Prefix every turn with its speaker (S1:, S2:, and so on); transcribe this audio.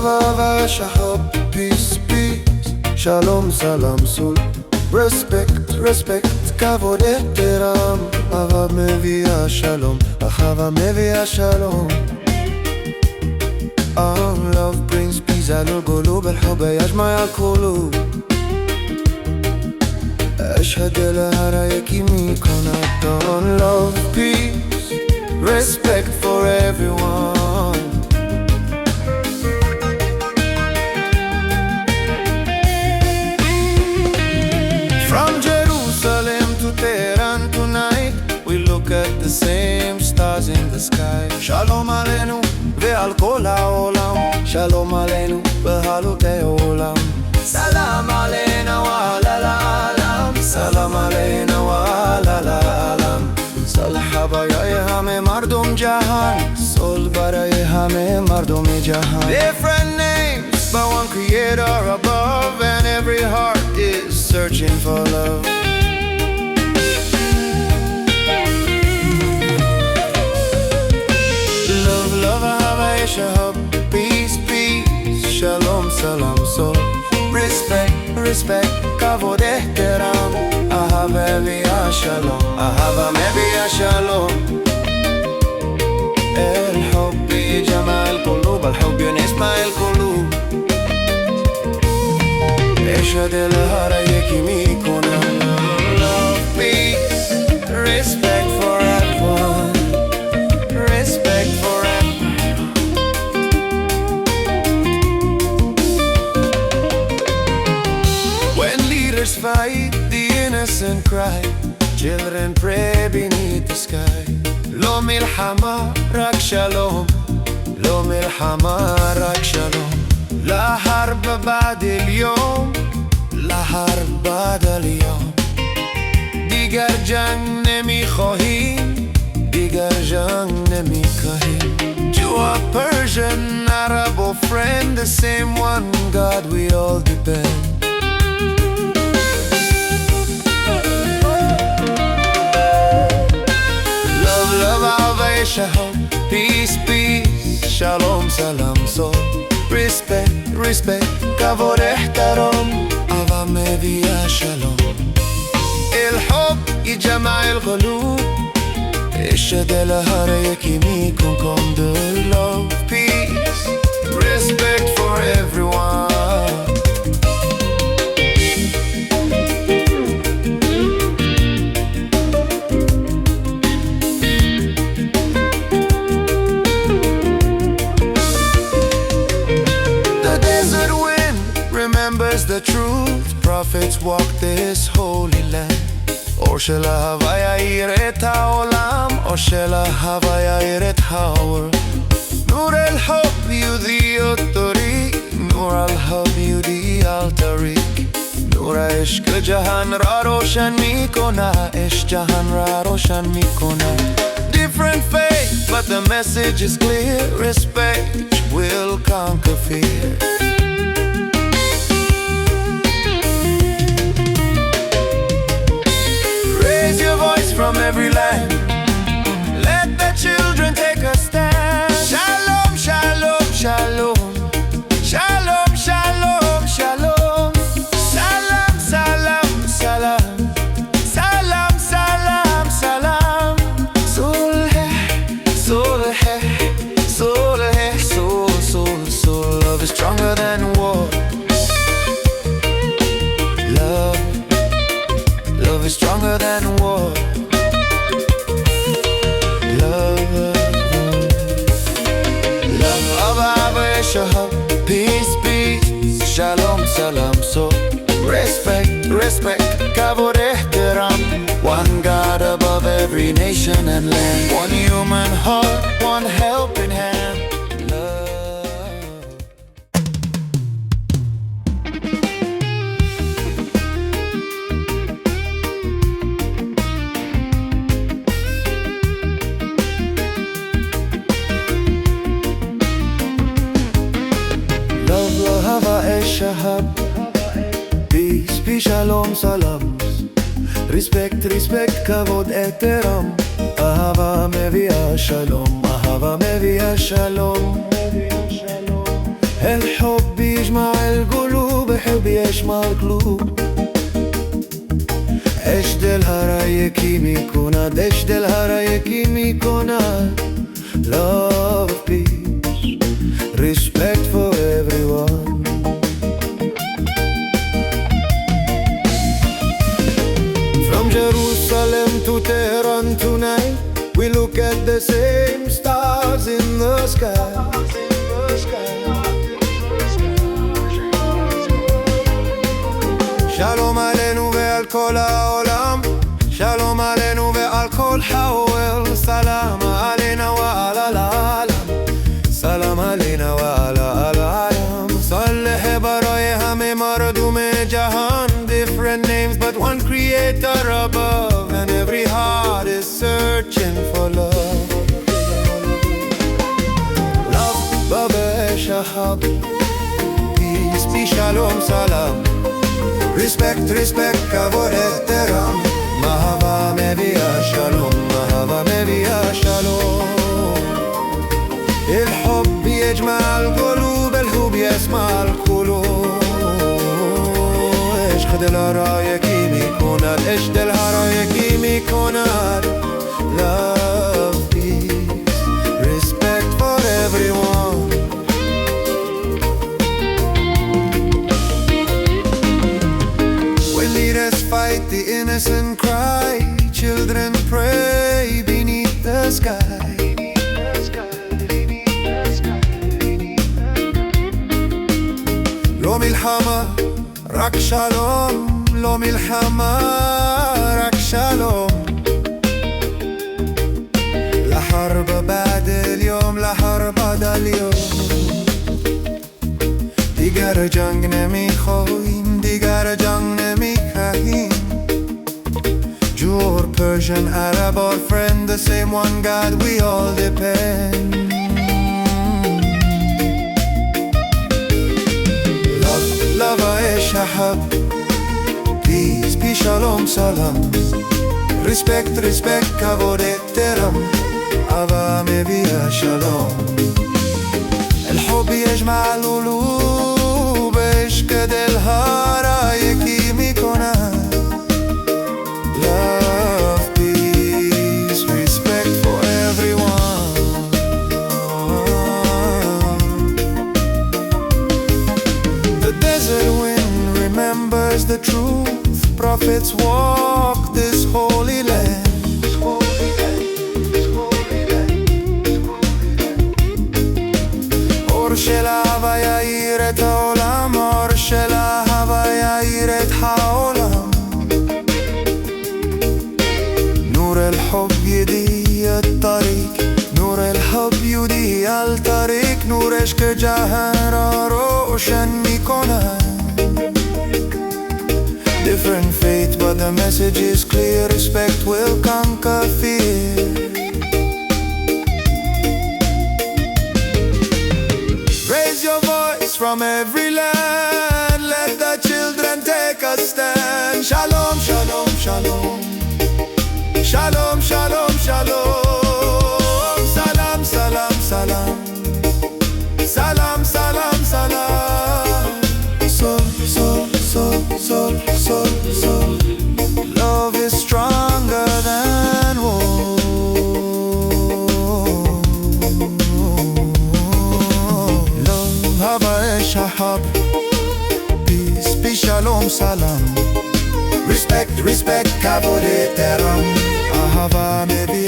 S1: אהבה, שחר, peace, peace, שלום, סלאם, סול, respect, כבוד, אהתרם, אהבה מביאה שלום, אהבה מביאה שלום. Love brings peace على القلوب, الحب يجمع القلوب. أشهد لها رأيك ميكون أبطال. Love, peace, respect for everyone. From Jerusalem to Tehran tonight, we look at the same stars in the sky. Shalom aleinu ve'al kol ha'olam, Shalom aleinu behalutei olam. Salam aleina wa alal ha'alam, Salam aleina wa alal ha'alam. Salha baraye hame mardom jahan, Sol baraye hame mardom jahan. Different names, but one creator above, and every heart is searching for love. Love, ahava, shahab, peace, shalom, salam, sol, respect, kavod, ehteram, ahava meviya shalom, ahava meviya shalom. الحب يجمع القلوب, الحب ينسمع القلوب. أشهد لها رأيك ميكون love, peace, respect for everyone, respect for everyone. When leaders fight, the innocent cry, children pray beneath the sky. לא מלחמה, רק שלום, לא מלחמה, רק שלום. لحرب بعد اليوم, لحرب بعد اليوم. دیگر جنگ نمیخواهیم, دیگر جنگ نمیخواهیم. To a Persian, Arab or friend, the same one God we all depend. Love, ahava, shahab, peace, shalom, salam, sol, respect, kavod, ehteram, ahava meviya shalom. الحب يجمع القلوب, أشهد لها رأيك ميكون come the love, peace, respect for everyone. The truth, prophets walk this holy land. Or shel ahava ya'ir et ha'olam, or shel ahava ya'ir et ha'or. Nur el-hub yudi al-tariq, Nur al-hub yudi al-tariq. Nur ha'ishq jahan ra roshan mikona, ishq jahan ra roshan mikona. Different faith, but the message is clear, respect will conquer fear. From every land, let the children take a stand. Shalom, shalom, shalom, shalom, shalom, shalom. Salam, salam, salam, salam, salam, salam. Sulh, sulh, sulh, sul. Love is stronger than war. Love is stronger than war. Shahab, peace, shalom, salam, sol, respect, kavod, ehteram. One God above every nation and land, one human heart, one helping hand. Shahab, peace, shalom, salam, respect, kavod, ehteram, ahava meviya shalom, ahava meviya shalom. الحب يجمع القلوب، الحب يجمع القلوب. ايش دلها رايكي ميكوناد، ايش دلها رايكي ميكوناد. Love, peace, respect for everyone. From Jerusalem to Tehran tonight, we look at the same stars in the sky. Shalom aleinu ve'al kol ha'olam, Shalom aleinu ve'al kol ha'oel. Salam aleina wa'ala al'alam, Salam aleina wa'ala al'alam. Saleh baroye hame mardume jahan, different names but one creator above, and every heart is searching for love. Love, baba shahab, peace be shalom salam. Respect, respect, kavod ehtaram. Mahava mevia shalom, mahava mevia shalom. الحب يجمع القلوب، الحب يسمع القلوب. ايش دلها رايكي ميكوناد، ايش دلها رايكي ميكوناد. Love, peace, respect for everyone. Fight, the innocent cry, children pray beneath the sky. Lo milhama, rak shalom, lo milhama, rak shalom. La harba ba'd al-yom, la harba dal-yom. Digar jang nemikhoim, digar jang nemikhaim. Jew or Persian, Arab or friend, the same one God we all depend. Love, love, shahab, peace, peace, shalom, salam. Respect, respect, kavod ehtaram. Ava mevia shalom. الحب يجمع القلوب، ايش دلها رايكي ميكوناد. Love, peace, respect for everyone. The desert wind remembers the truth. Prophets walk this holy land. Or shel ahava ya'ir et ha'olam, or shel ahava ya'ir et ha'olam. نور الحب يضيء الطريق، نور الحب يضيء الطريق. نور عشق جهان را روشن میکند. Different faith but the message is clear. Respect will conquer fear. Raise your voice from every land. Let the children take a stand. Shalom, shalom, shalom. Shalom, shalom, shalom. Salam, salam, salam. Salam, salam, salam. Sol, sol, sol, sol, sol, sol. Love is stronger than war. Love, hava shahab, peace, peace, shalom, salam. Respect, respect, kavod ehtaram. Ahava mevia